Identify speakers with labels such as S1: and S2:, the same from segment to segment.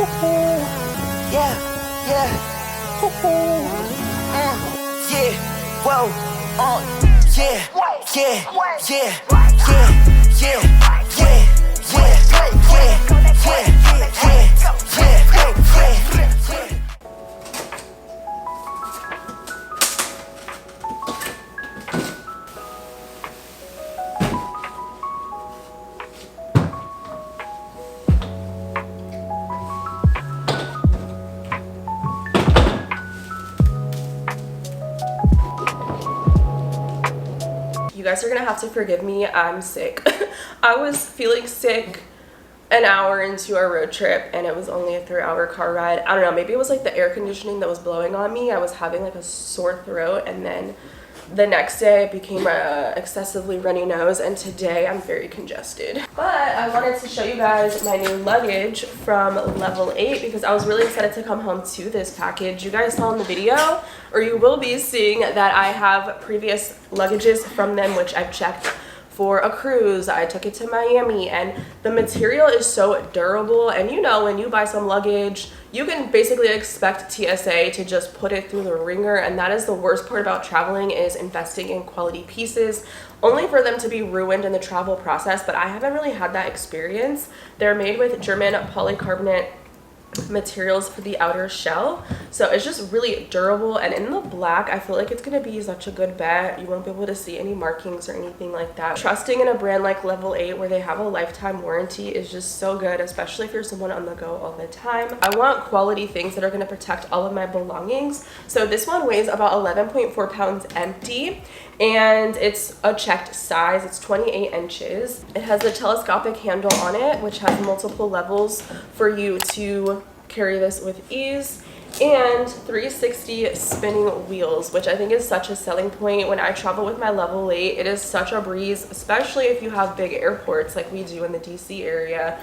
S1: Yeah, yeah. Yeah, whoa, yeah, yeah, yeah, yeah, yeah, yeah, yeah, yeah.
S2: You guys are gonna have to forgive me, I'm sick. I was feeling sick an hour into our road trip and it was only a 3-hour car ride. I don't know, maybe it was like the air conditioning that was blowing on me. I was having like a sore throat, and then the next day it became a excessively runny nose, and today I'm very congested. But I wanted to show you guys my new luggage from Level 8 because I was really excited to come home to this package. You guys saw in the video, or you will be seeing, that I have previous luggages from them which I've checked for a cruise. I took it to Miami, and the material is so durable. And you know, when you buy some luggage, you can basically expect TSA to just put it through the ringer, and that is the worst part about traveling, is investing in quality pieces only for them to be ruined in the travel process. But I haven't really had that experience. They're made with German polycarbonate materials for the outer shell, so it's just really durable. And in the black, I feel like it's going to be such a good bet. You won't be able to see any markings or anything like that. Trusting in a brand like Level 8 where they have a lifetime warranty is just so good, especially if you're someone on the go all the time. I want quality things that are going to protect all of my belongings. So this one weighs about 11.4 pounds empty, and it's a checked size. It's 28 inches. It has a telescopic handle on it, which has multiple levels for you to carry this with ease, and 360 spinning wheels, which I think is such a selling point. When I travel with my Level 8, it is such a breeze, especially if you have big airports like we do in the DC area.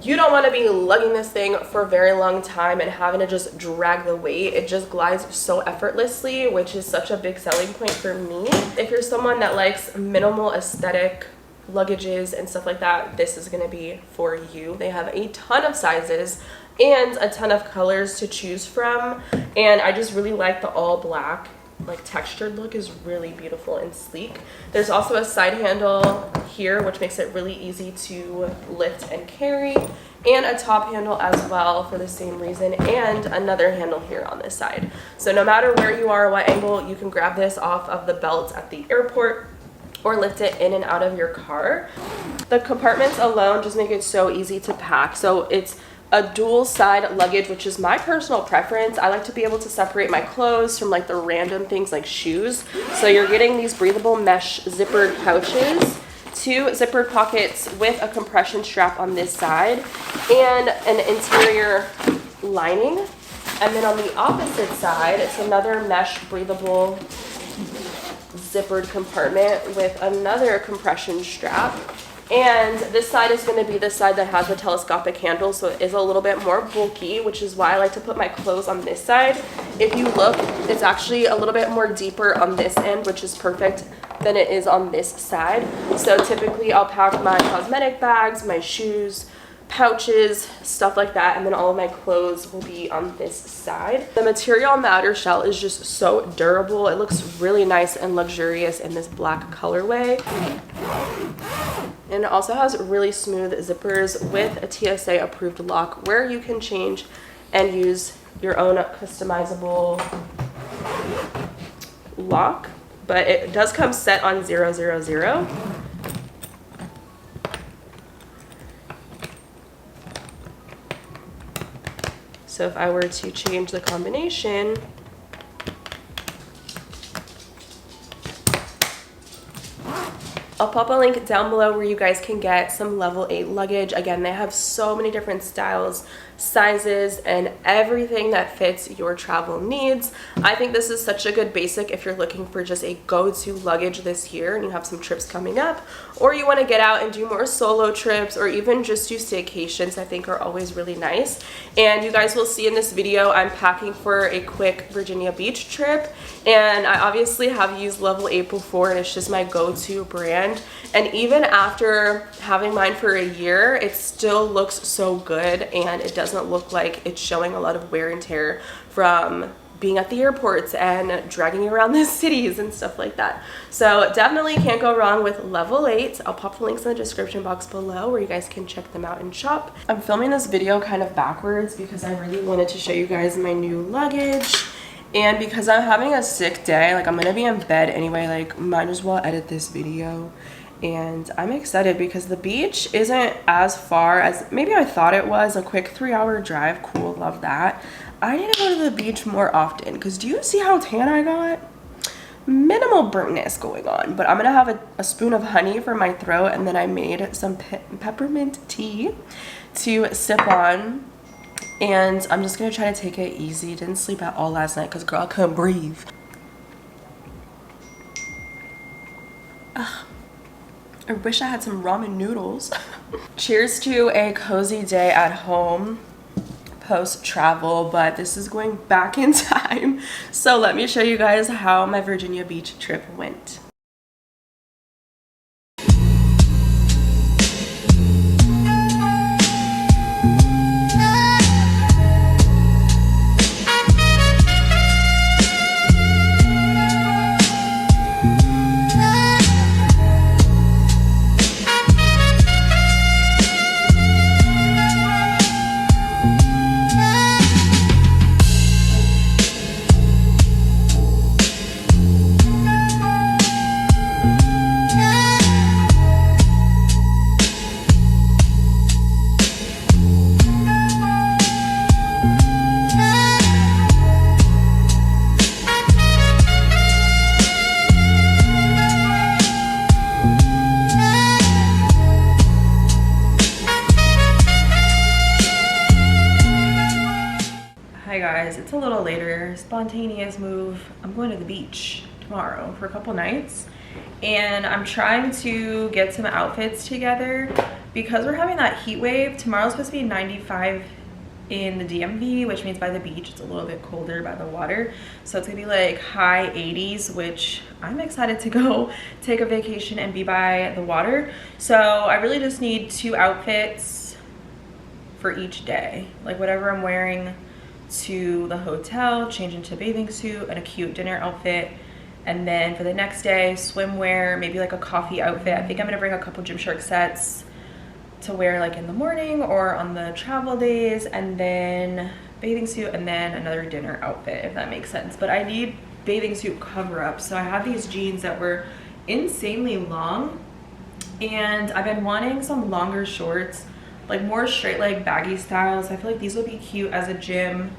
S2: You don't want to be lugging this thing for a very long time and having to just drag the weight. It just glides so effortlessly, which is such a big selling point for me. If you're someone that likes minimal aesthetic luggages and stuff like that, this is going to be for you. They have a ton of sizes and a ton of colors to choose from, and I just really like the all black, like textured look is really beautiful and sleek. There's also a side handle here which makes it really easy to lift and carry, and a top handle as well for the same reason, and another handle here on this side. So no matter where you are, what angle, you can grab this off of the belt at the airport or lift it in and out of your car. The compartments alone just make it so easy to pack. So it's a dual side luggage, which is my personal preference. I like to be able to separate my clothes from like the random things like shoes. So you're getting these breathable mesh zippered pouches, 2 zippered pockets with a compression strap on this side, and an interior lining. And then on the opposite side, it's another mesh breathable zippered compartment with another compression strap. And this side is going to be the side that has the telescopic handle, so it is a little bit more bulky, which is why I like to put my clothes on this side. If you look, it's actually a little bit more deeper on this end, which is perfect, than it is on this side. So typically I'll pack my cosmetic bags, my shoes, pouches, stuff like that, and then all of my clothes will be on this side. The material on the outer shell is just so durable. It looks really nice and luxurious in this black colorway. And it also has really smooth zippers with a TSA approved lock where you can change and use your own customizable lock, but it does come set on 000. So if I were to change the combination, I'll pop a link down below where you guys can get some Level 8 luggage. Again, they have so many different styles, sizes, and everything that fits your travel needs. I think this is such a good basic if you're looking for just a go-to luggage this year and you have some trips coming up, or you want to get out and do more solo trips, or even just do staycations. I think are always really nice. And you guys will see in this video, I'm packing for a quick Virginia Beach trip, and I obviously have used Level 8 before, and it's just my go-to brand. brand, and even after having mine for a year, it still looks so good, and it doesn't look like it's showing a lot of wear and tear from being at the airports and dragging around the cities and stuff like that. So definitely can't go wrong with Level 8. I'll pop the links in the description box below where you guys can check them out and shop. I'm filming this video kind of backwards because I really wanted to show you guys my new luggage. And because I'm having a sick day, like I'm gonna be in bed anyway, like might as well edit this video. And I'm excited because the beach isn't as far as maybe I thought it was. A quick 3-hour drive, cool, love that. I need to go to the beach more often because do you see how tan I got? Minimal burntness going on, but I'm gonna have a spoon of honey for my throat, and then I made some peppermint tea to sip on, and I'm just gonna try to take it easy. Didn't sleep at all last night because girl, I couldn't breathe. Ugh. I wish I had some ramen noodles. Cheers to a cozy day at home post travel, but this is going back in time. So let me show you guys how my Virginia Beach trip went. Hi guys, it's a little later, spontaneous move. I'm going to the beach tomorrow for a couple nights, and I'm trying to get some outfits together because we're having that heat wave. Tomorrow's supposed to be 95 in the DMV, which means by the beach it's a little bit colder by the water, so it's gonna be like high 80s, which I'm excited to go take a vacation and be by the water. So I really just need 2 outfits for each day, like whatever I'm wearing to the hotel, change into a bathing suit and a cute dinner outfit, and then for the next day, swimwear, maybe like a coffee outfit. I think I'm gonna bring a couple Gymshark sets to wear like in the morning or on the travel days, and then bathing suit, and then another dinner outfit, if that makes sense. But I need bathing suit cover up. So I have these jeans that were insanely long, and I've been wanting some longer shorts, like more straight leg baggy styles. I feel like these would be cute as a gym.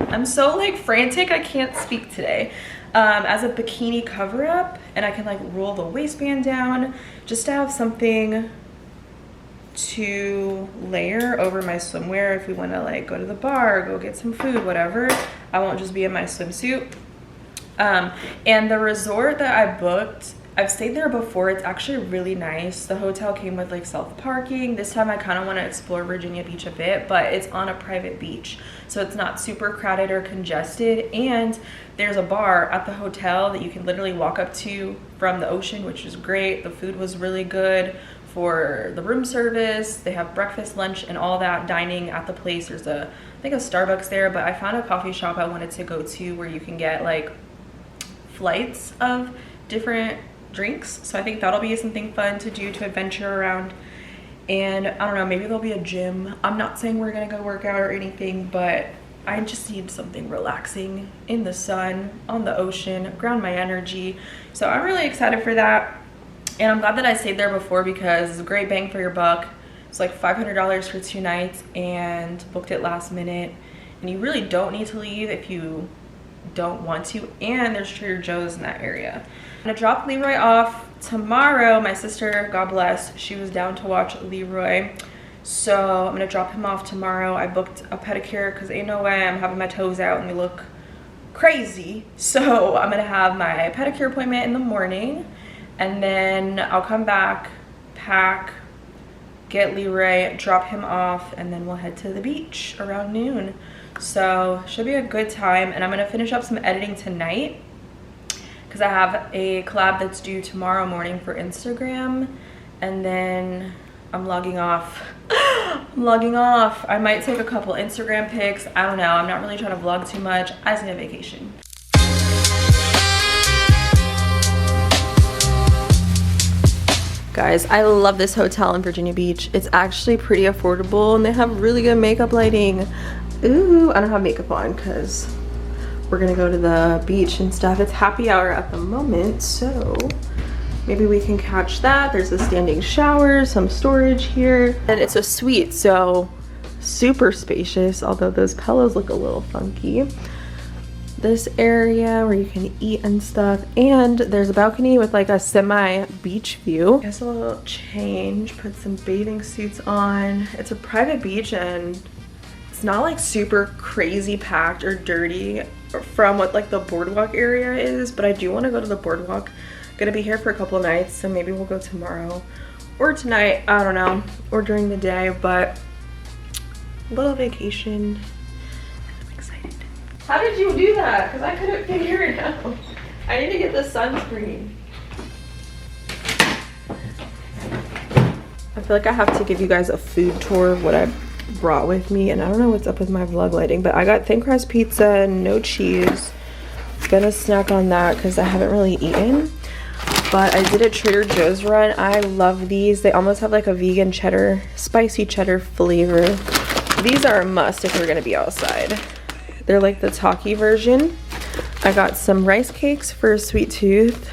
S2: I'm so like frantic, I can't speak today. As a bikini cover up, and I can like roll the waistband down just to have something to layer over my swimwear if we want to like go to the bar, go get some food, whatever. I won't just be in my swimsuit. And the resort that I booked, I've stayed there before. It's actually really nice. The hotel came with like self-parking. This time I kind of want to explore Virginia Beach a bit, but it's on a private beach, so it's not super crowded or congested. And there's a bar at the hotel that you can literally walk up to from the ocean, which is great. The food was really good for the room service. They have breakfast, lunch, and all that dining at the place. There's I think a Starbucks there, but I found a coffee shop I wanted to go to where you can get like flights of different drinks. So I think that'll be something fun to do, to adventure around. And I don't know, maybe there'll be a gym. I'm not saying we're gonna go work out or anything, but I just need something relaxing in the sun, on the ocean, ground my energy. So I'm really excited for that. And I'm glad that I stayed there before because it's a great bang for your buck. It's like $500 for 2 nights, and booked it last minute. And you really don't need to leave if you don't want to. And there's Trader Joe's in that area. I'm gonna drop Leroy off tomorrow. My sister, God bless, she was down to watch Leroy. So I'm gonna drop him off tomorrow. I booked a pedicure because ain't no way I'm having my toes out and they look crazy. So I'm gonna have my pedicure appointment in the morning, and then I'll come back, pack, get Leroy, drop him off, and then we'll head to the beach around noon. So should be a good time. And I'm gonna finish up some editing tonight because I have a collab that's due tomorrow morning for Instagram, and then I'm logging off. I'm logging off. I might take a couple Instagram pics. I don't know. I'm not really trying to vlog too much. I just need a vacation. Guys, I love this hotel in Virginia Beach. It's actually pretty affordable and they have really good makeup lighting. Ooh, I don't have makeup on because we're gonna go to the beach and stuff. It's happy hour at the moment, so maybe we can catch that. There's a standing shower, some storage here, and it's a suite, so super spacious, although those pillows look a little funky. This area where you can eat and stuff, and there's a balcony with like a semi beach view. Guess a little change, put some bathing suits on. It's a private beach and it's not like super crazy packed or dirty from what like the boardwalk area is, but I do want to go to the boardwalk. Gonna be here for a couple of nights, so maybe we'll go tomorrow or tonight, I don't know, or during the day, but a little vacation. How did you do that? Because I couldn't figure it out. I need to get the sunscreen. I feel like I have to give you guys a food tour of what I brought with me, and I don't know what's up with my vlog lighting, but I got thin crust pizza, no cheese. Gonna snack on that because I haven't really eaten. But I did a Trader Joe's run. I love these. They almost have like a vegan cheddar, spicy cheddar flavor. These are a must if you're gonna be outside. They're like the Taki version. I got some rice cakes for a sweet tooth.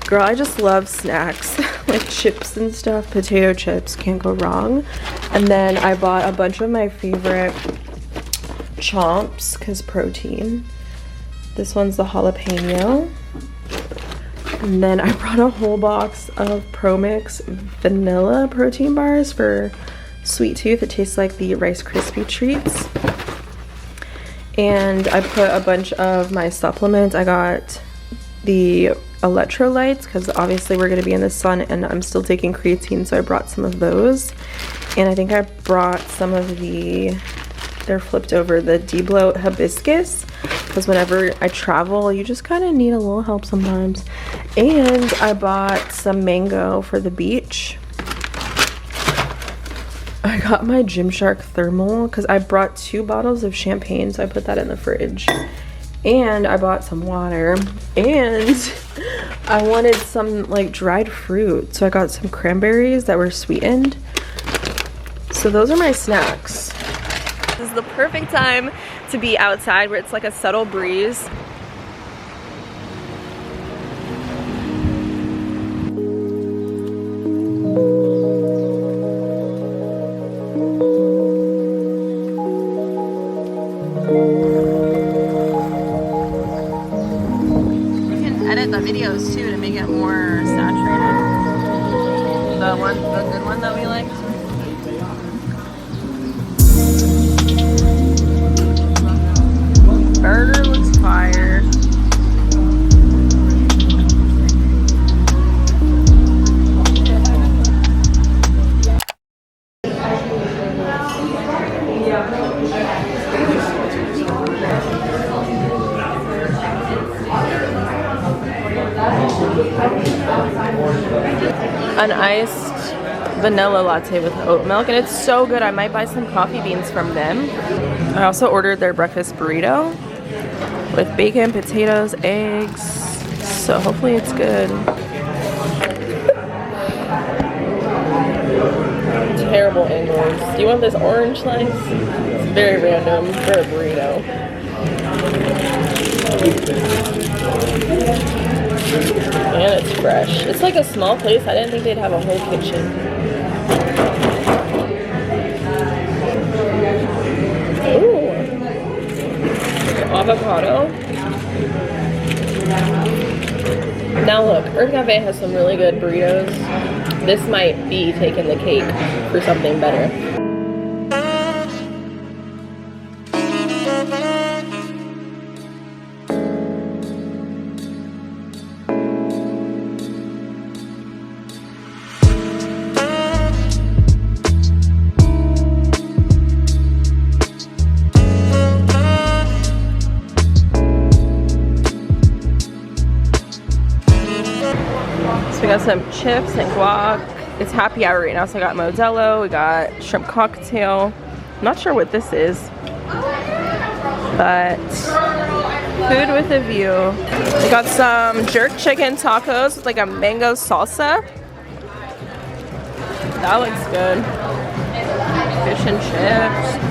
S2: Girl, I just love snacks. Like chips and stuff, potato chips, can't go wrong. And then I bought a bunch of my favorite chomps, because protein. This one's the jalapeno. And then I brought a whole box of Pro Mix vanilla protein bars for sweet tooth. It tastes like the Rice Krispie treats. And I put a bunch of my supplements. I got the electrolytes because obviously we're going to be in the sun, and I'm still taking creatine, so I brought some of those. And I think I brought some of the, they're flipped over, the D-Bloat hibiscus, because whenever I travel you just kind of need a little help sometimes. And I bought some mango for the beach. I got my Gymshark thermal because I brought 2 bottles of champagne, so I put that in the fridge. And I bought some water, and I wanted some like dried fruit, so I got some cranberries that were sweetened. So those are my snacks. This is the perfect time to be outside where it's like a subtle breeze. The videos too to make it more saturated. The good one that we liked. Burger looks fire. An iced vanilla latte with oat milk, and it's so good. I might buy some coffee beans from them. I also ordered their breakfast burrito with bacon, potatoes, eggs, so hopefully it's good. Terrible angles. Do you want this orange slice? It's very random for a burrito. And it's fresh. It's like a small place. I didn't think they'd have a whole kitchen. Ooh. Avocado. Now look, Earth Cafe has some really good burritos. This might be taking the cake for something better. some chips and guac. It's happy hour right now, so I got Modelo, we got shrimp cocktail. I'm not sure what this is, but food with a view. We got some jerk chicken tacos with like a mango salsa. That looks good. Fish and chips.